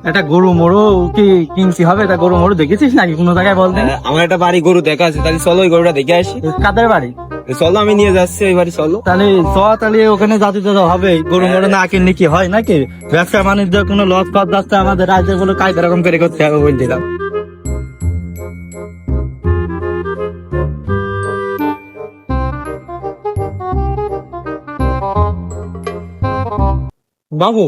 একটা গরু মোড়ো কি কিনছি হবে? এটা গরু মোড়ো দেখেছিস নাকি কোনো জায়গায় বল দিন? আমার একটা বাড়ি গরু দেখা আছে, তাহলে চলো ওই গরুটা দেখে আসি। কাদের বাড়ি? চলো আমি নিয়ে যাচ্ছি ওই বাড়ি, চলো। তাহলে তাহলে ওখানে জাতি তো হবে, গরু মোড়ো না কিনলে কি হয় নাকি? ব্যবসা বাণিজ্য কোনো লস কর যাচ্ছে আমাদের রাজ্যে, কোনো কায়দা রকম করে করতে হবে বলে দিলাম। বাবু,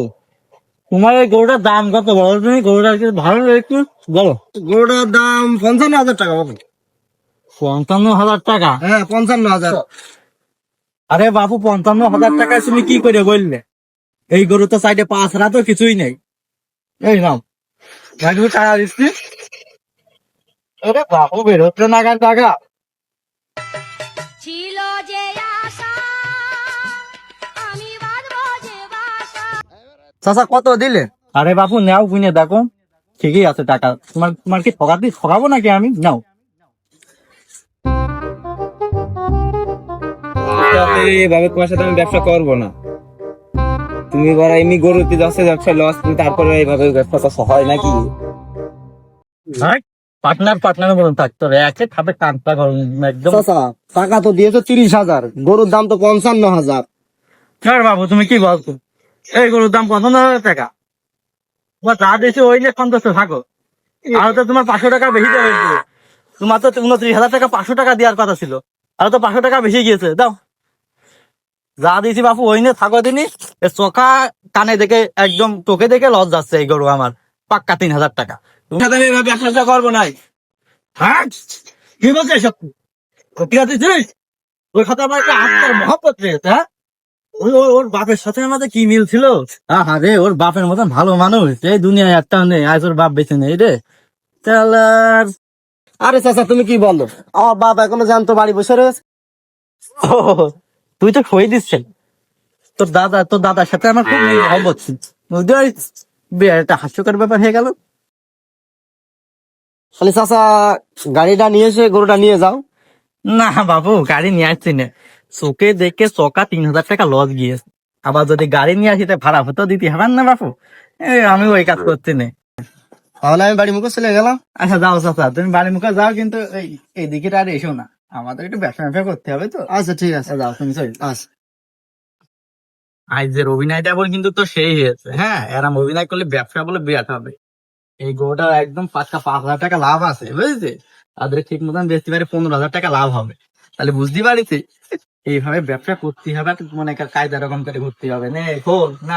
তোমার এই গরুটার দাম কত বলো তুমি? গরুটা কি ভালো একটু বলো। গরুটার দাম 55,000 টাকা বাবু। 55,000 টাকা? হ্যাঁ, 55,000। আরে বাবু, 55,000 টাকায় তুমি কি করে বললে? এই গরু তো সাইডে পাঁচ তো কিছুই নেই। এই নাও, একটু টাকা দিচ্ছি। আরে বাবু, বেরোচ্ছে না কেন টাকা? ছিল যে আশা আমি বাঁধবো যে বাসা। চাচা কত দিলে? আরে বাবু, নাও কিনে দেখো, ঠিকই আছে টাকা। তোমার তোমার কি ঠকাবো নাকি আমি? নাও। এভাবে তোমার সাথে আমি ব্যবসা করবো না। তুমি বড় এমনি গরুতে যাচ্ছে ব্যবসা লস, তারপরে এইভাবে ব্যবসা তো হয় নাকি? পার্টনার পার্টনার বলুন থাকতো, একে খাবে কানটা গরম একদম। চাচা টাকা তো দিয়েছো 30,000, গরুর দাম তো 55,000। হ্যাঁ বাবু, তুমি কি বলছো? এই গরুর দাম 55,000 টাকা? তোমার যা দিয়েছে ওই নিয়ে সন্তুষ্ট থাকো। আর তো তোমার 500 টাকা বেশি দেওয়া হয়েছিল। তোমার তো 29,000 টাকা 500 টাকা দেওয়ার কথা ছিল, আর তো 500 টাকা বেশি গিয়েছে। দাও, যা দিয়েছি বাপু ওই নিয়ে থাকো দিনই। চোখা কানে দেখে একদম তোকে দেখে লস যাচ্ছে এই গরু আমার। পাক্কা 3,000 টাকা। তোমার সাথে আমি এভাবে ব্যবসা করবো নাই। হ্যাঁ, কি বলছে এসব? ঠিক আছে, ওই কথা আমার একটা আত্মার মহব্বত রয়েছে। হ্যাঁ, ওর বাপের সাথে আমাদের কি মিল ছিল? আরে ওর বাপের মতন ভালো মানুষ এই দুনিয়ায় একটা নেই, আজ ওর বাপ বেঁচে নেই রে। তাহলে আরে চাচা তুমি কি বলো, আমার বাপ এখনো জানতো বাড়ি বসে রয়েছে। ও, তুই তো খই দিচ্ছেন। তোর দাদার সাথে আমার খুব মহব্বত ছিল, বুঝতে পারিস? একটা হাস্যকর ব্যাপার হয়ে গেল। তাহলে চাচা গাড়িটা নিয়ে এসে গরুটা নিয়ে যাও। না বাবু, গাড়ি নিয়ে আসছি না। চোখে দেখে চকা 3,000 টাকা লস গিয়েছে। আবার যদি গাড়ি নিয়ে আসি তা ভাড়া হতো দিতে হবে না বাবু। আমি ওই কাজ করছি না। তাহলে আমি বাড়ি মুখে চলে গেলাম। আচ্ছা যাও চাচা, তুমি বাড়ি মুখে যাও, কিন্তু এই দিকে আর এসো না। আমাদের একটু ব্যবসা ব্যবসা করতে হবে তো। আচ্ছা ঠিক আছে। যাও তুমি চল। আচ্ছা। আজকের অভিনয়টা বল কিন্তু তো সেই হয়েছে। হ্যাঁ, এরম অভিনয় করলে ব্যবসা বলে বিরাট হবে। এই গরুটা একদম পাক্কা 5,000 টাকা লাভ আছে, বুঝেছে? তাদের ঠিক মতন বেচতে পারে 15,000 টাকা লাভ হবে। তাহলে বুঝতে পারিস এইভাবে ব্যবসা করতে হবে, মনে কায়দা রকম করে ঘুরতে হবে। নে খোল না।